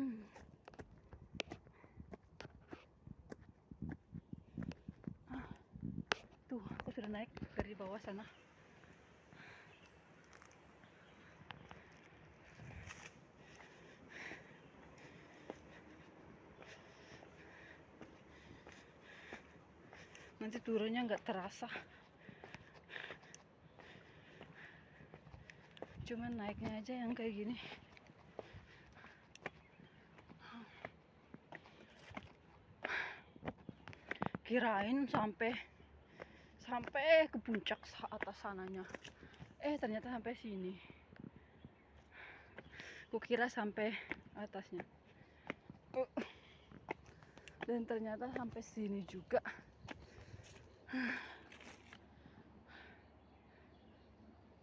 Hmm. Tuh, aku sudah naik dari bawah sana. Nanti turunnya nggak terasa. Cuman naiknya aja yang kayak gini. Kirain sampai ke puncak atas sananya. Ternyata sampai sini. Kukira sampai atasnya. Dan ternyata sampai sini juga.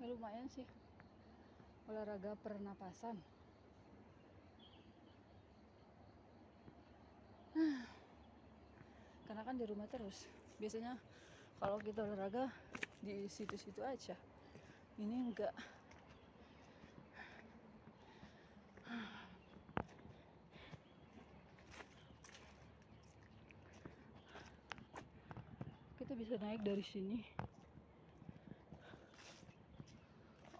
Lumayan sih. Olahraga pernapasan. Karena kan di rumah terus. Biasanya kalau kita olahraga di situ-situ aja. Ini enggak. Kita bisa naik dari sini.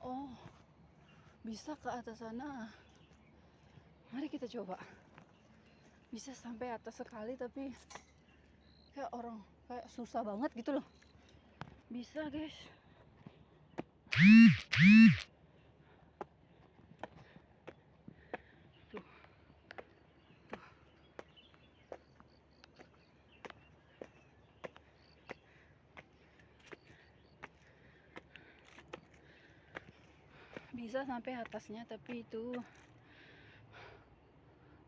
Oh, bisa ke atas sana. Mari kita coba. Bisa sampai atas sekali tapi kayak susah banget gitu loh. Bisa, guys. Tuh. Bisa sampai atasnya tapi itu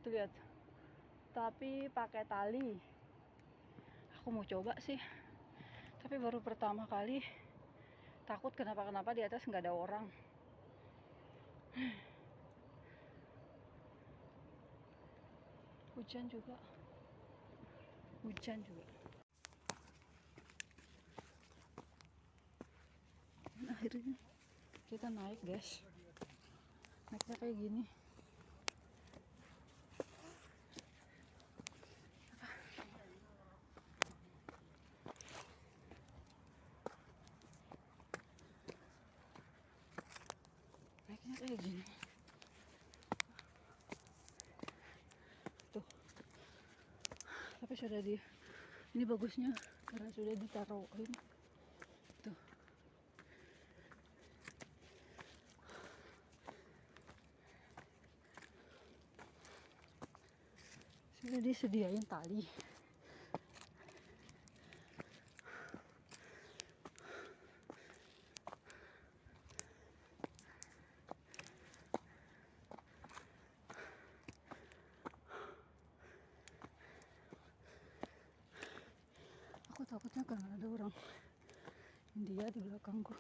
tuh lihat. Tapi pakai tali. Aku mau coba sih. Tapi baru pertama kali. Takut kenapa-kenapa di atas nggak ada orang. Hujan juga. Dan akhirnya kita naik, guys. Naiknya kayak gini. Naiknya kayak gini. Tuh. Tapi sudah ini bagusnya karena sudah ditaruhin. Tuh. Sudah disediain tali. Aku takutnya karena ada orang India di belakangku.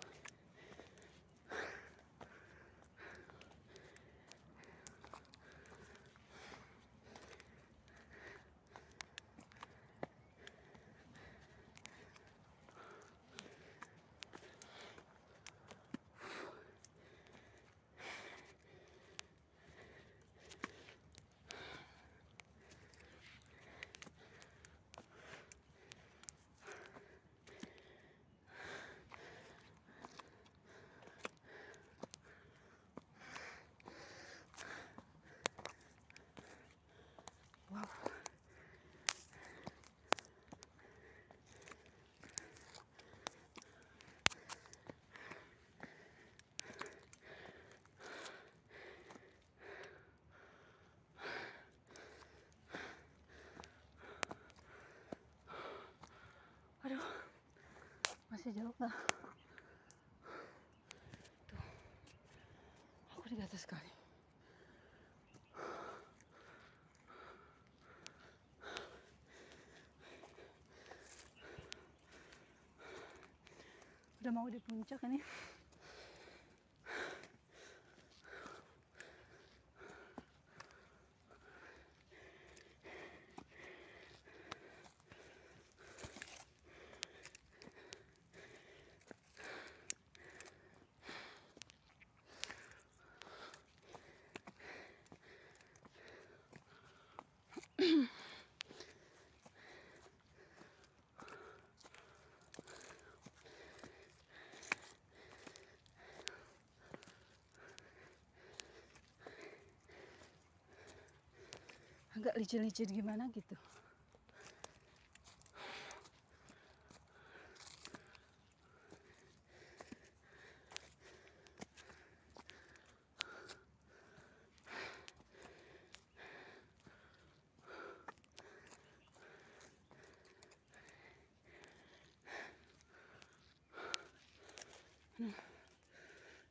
Wow. Aduh, masih jauh lah. Tuh, aku di atas sekali. Udah mau di puncak ini. agak licin-licin gimana gitu.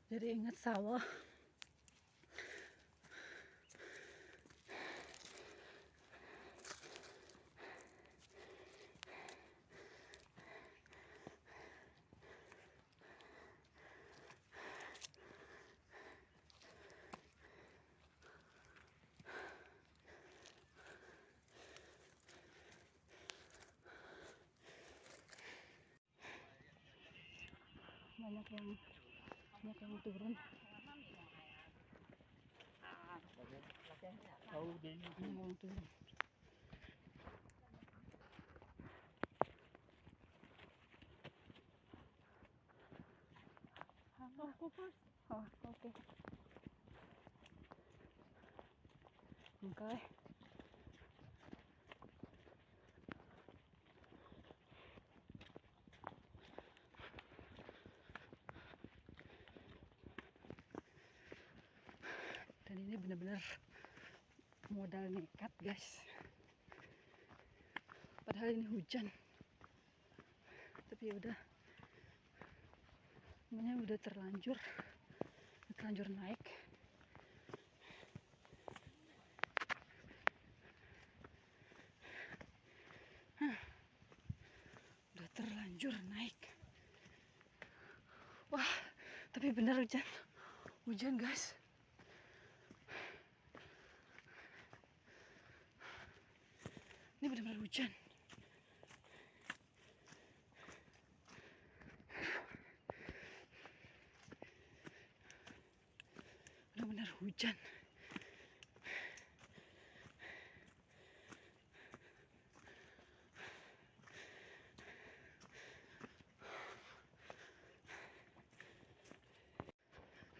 Jadi ingat sawah. Banyak yang turun. Banyak yang turun. Oh, oke. Okay. Dan ini benar-benar modal nekat, guys. Padahal ini hujan. Tapi udah terlanjur naik. Udah terlanjur naik. Wah, tapi bener hujan guys. Ini benar-benar hujan. Benar-benar hujan.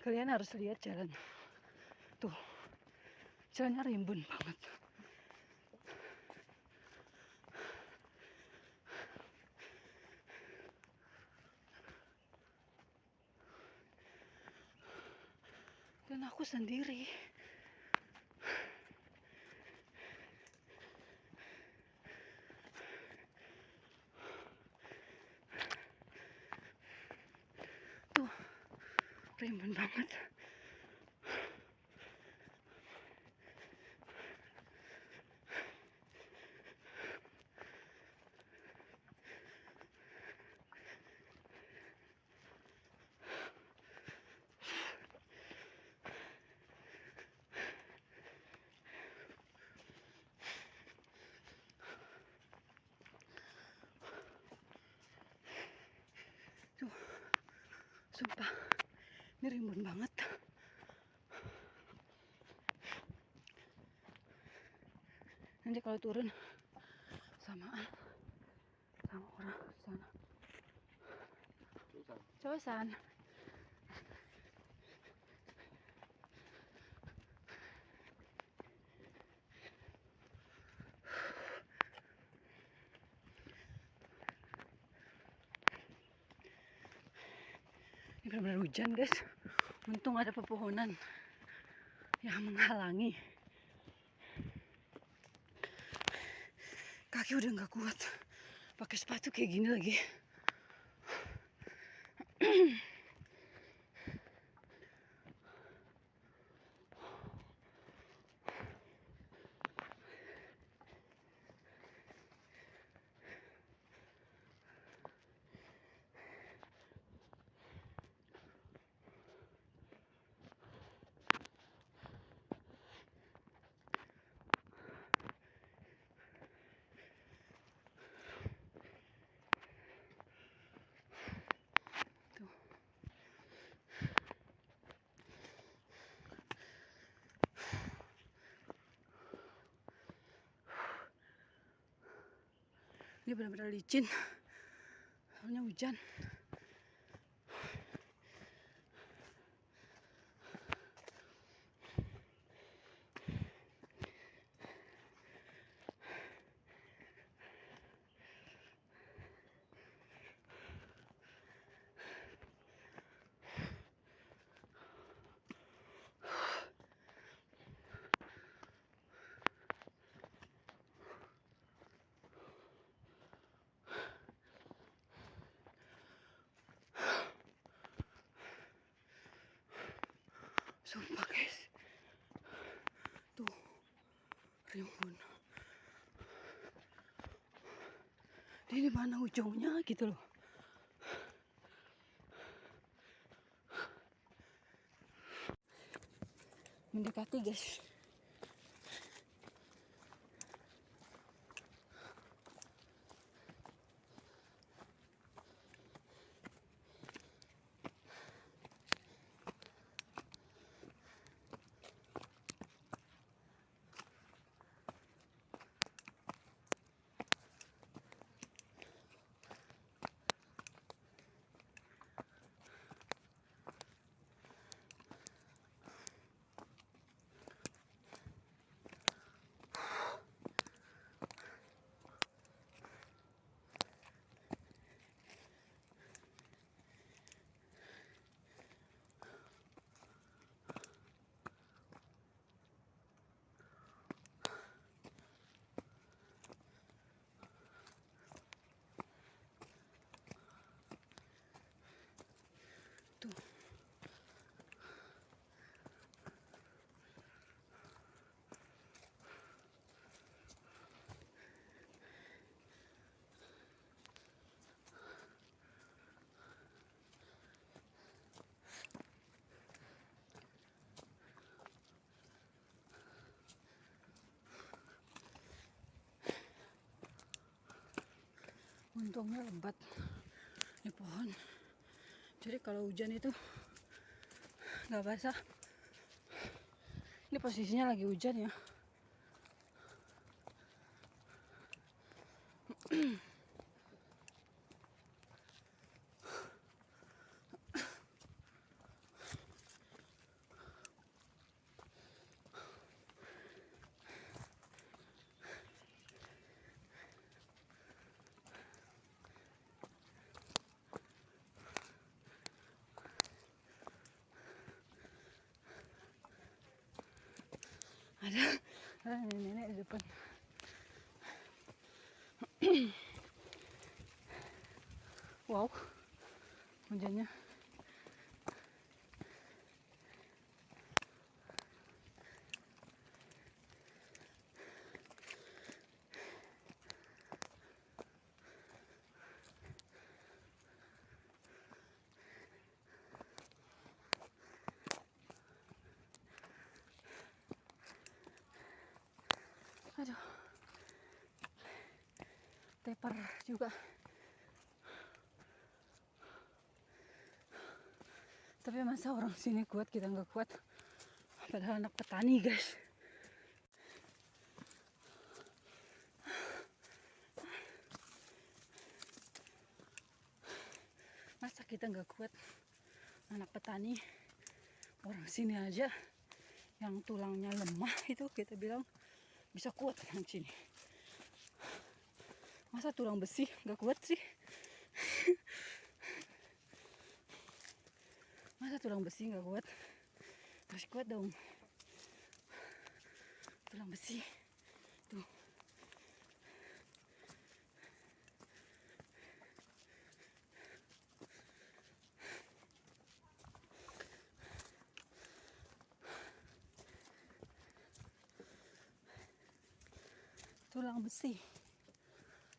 Kalian harus lihat jalan. Tuh, jalannya rimbun banget. Dan aku sendiri. Tuh, rimbun banget. Tuh, sumpah, ini rimbun banget. Nanti kalau turun samaan sama orang sana. Cosan. Ini benar-benar hujan guys. Untung ada pepohonan yang menghalangi. Kaki udah nggak kuat. Pakai sepatu kayak gini lagi. Ini benar-benar licin. Soalnya hujan. Sumpah guys, tuh rimbun. Ini mana ujungnya gitu loh. Mendekati guys. Tuh. Untungnya lebat ini pohon. Jadi kalau hujan itu nggak basah. Ini posisinya lagi hujan ya. Ada nenek-nenek di depan. Wow, hujannya. Aduh, tepar juga. Tapi masa orang sini kuat, kita nggak kuat? Padahal anak petani guys. Masa kita nggak kuat? Anak petani, orang sini aja yang tulangnya lemah itu kita bilang bisa kuat orang sini. Masa tulang besi nggak kuat sih? Masa tulang besi nggak kuat? Harus kuat dong. Tulang besi tuh. Tulang besi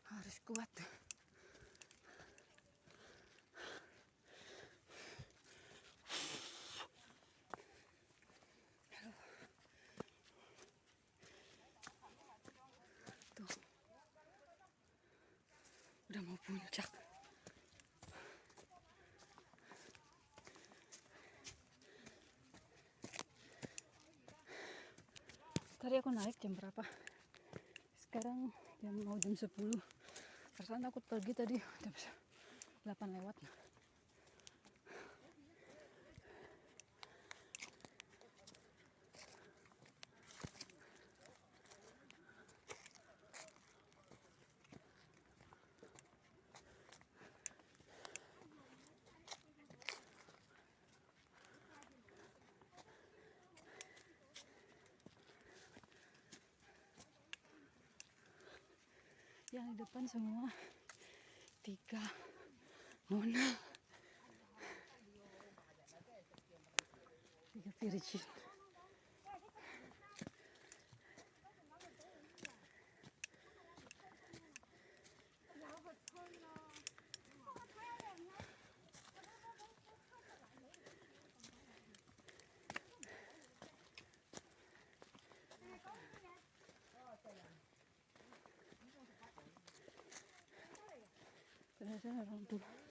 harus kuat. Tuh. Udah mau puncak. Tadi aku naik jam berapa? Sekarang mau jam 10. Perasaan takut pergi tadi jam 8 lewat. Yang di depan semua 3 nona, 3 Virgin. Ternyata orang tuh. Tuh.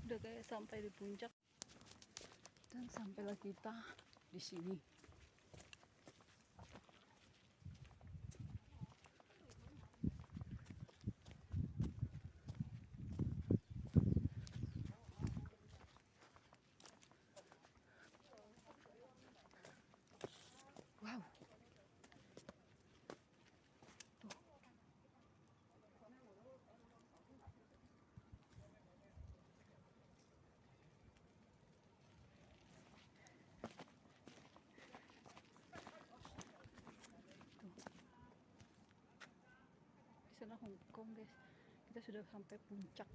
Udah kayak sampai di puncak dan sampailah kita di sini. Wow. Di sana Hong Kong, guys. Kita sudah sampai puncak.